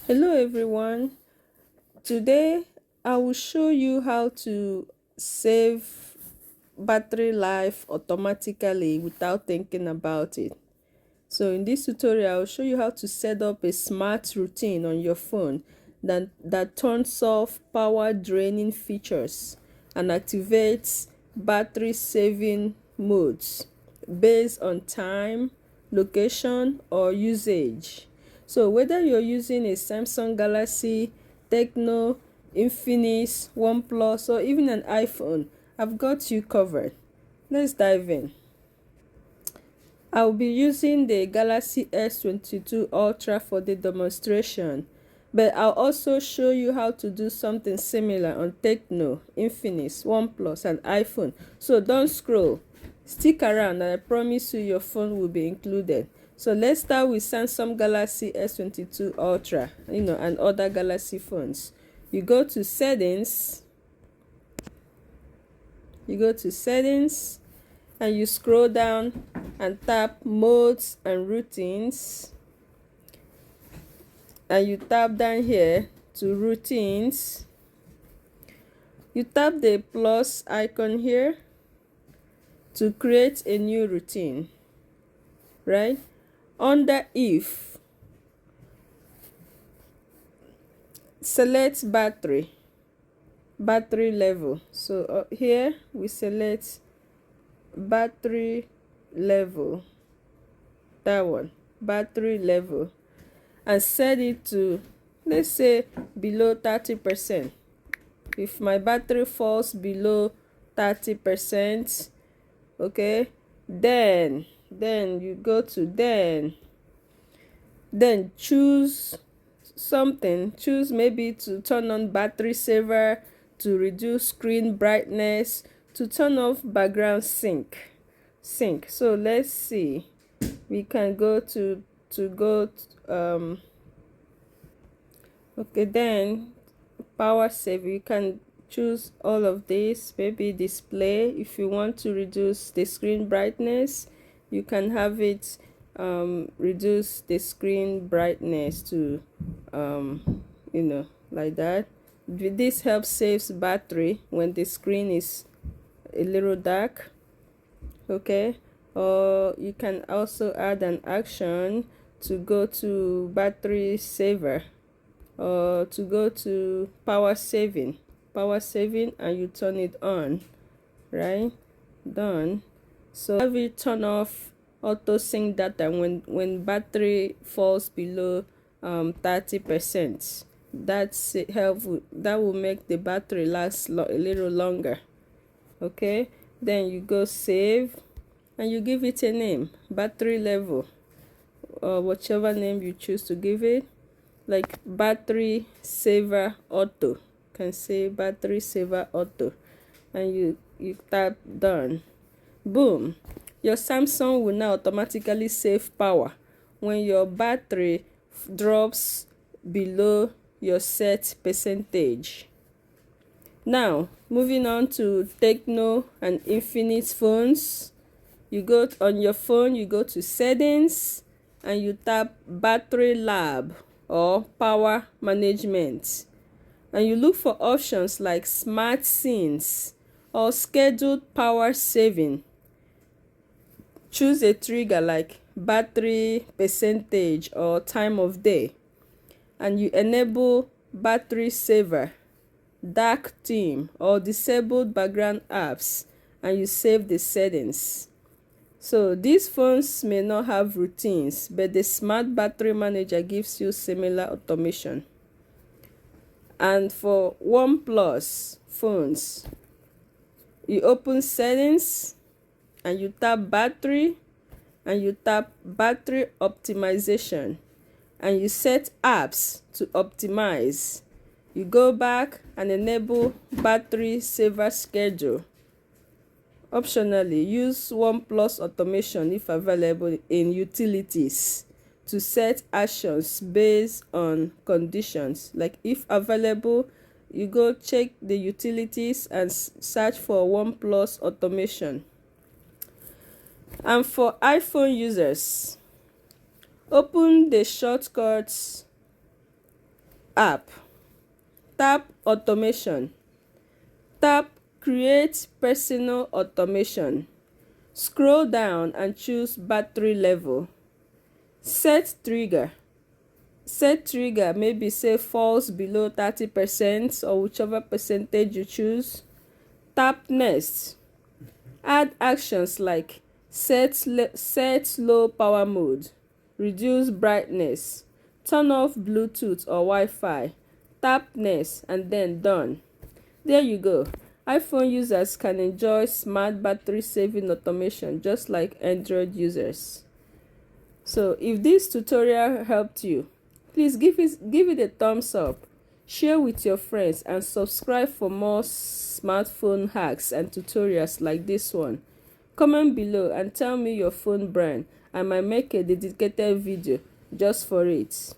Hello everyone. Today I will show you how to save battery life automatically without thinking about it. So in this tutorial I will show you how to set up a smart routine on your phone that turns off power draining features and activates battery saving modes based on time, location or usage. So whether you're using a Samsung Galaxy, Tecno, Infinix, OnePlus or even an iPhone, I've got you covered. Let's dive in. I'll be using the Galaxy S22 Ultra for the demonstration, but I'll also show you how to do something similar on Tecno, Infinix, OnePlus and iPhone. So don't scroll. Stick around and I promise you your phone will be included. So let's start with Samsung Galaxy S22 Ultra, and other Galaxy phones. You go to settings, and you scroll down and tap modes and routines, and you tap down here to routines. You tap the plus icon here to create a new routine, right? Under if, select battery level. So here we select battery level, that one, battery level, and set it to, let's say, below 30%. If my battery falls below 30%, okay, then you go to then choose something. Choose maybe to turn on battery saver, to reduce screen brightness, to turn off background sync. So let's see, we can go to okay, then power save. You can choose all of this. Maybe display, if you want to reduce the screen brightness, you can have it reduce the screen brightness to like that. This helps saves battery when the screen is a little dark. Okay, or you can also add an action to go to battery saver, or to go to power saving, and you turn it on, right? Done. So have it turn off auto sync data when battery falls below 30%. That's helpful. That will make the battery last a little longer. Okay, then you go save and you give it a name, battery level, or whichever name you choose to give it, like battery saver auto. Can say battery saver auto, and you tap done. Boom, your Samsung will now automatically save power when your battery drops below your set percentage. Now moving on to Tecno and Infinix phones. You go on your phone, you go to settings and you tap battery lab or power management, and you look for options like smart scenes or scheduled power saving. Choose a trigger like battery percentage or time of day, and you enable battery saver, dark theme or disabled background apps, and you save the settings. So these phones may not have routines, but the smart battery manager gives you similar automation. And for OnePlus phones, you open settings and you tap battery, and you tap battery optimization, and you set apps to optimize. You go back and enable battery saver schedule. Optionally, use OnePlus automation if available in utilities to set actions based on conditions. Like if available, you go check the utilities and search for OnePlus automation. And for iPhone users, open the shortcuts app. Tap automation. Tap create personal automation. Scroll down and choose battery level. Set trigger. Set trigger, maybe say falls below 30% or whichever percentage you choose. Tap next. Add actions like set low power mode, reduce brightness, turn off Bluetooth or Wi-Fi. Tap next and then done. There you go. iPhone users can enjoy smart battery saving automation just like Android users. So if this tutorial helped you, please give it a thumbs up, share with your friends, and subscribe for more smartphone hacks and tutorials like this one. Comment below and tell me your phone brand. I might make a dedicated video just for it.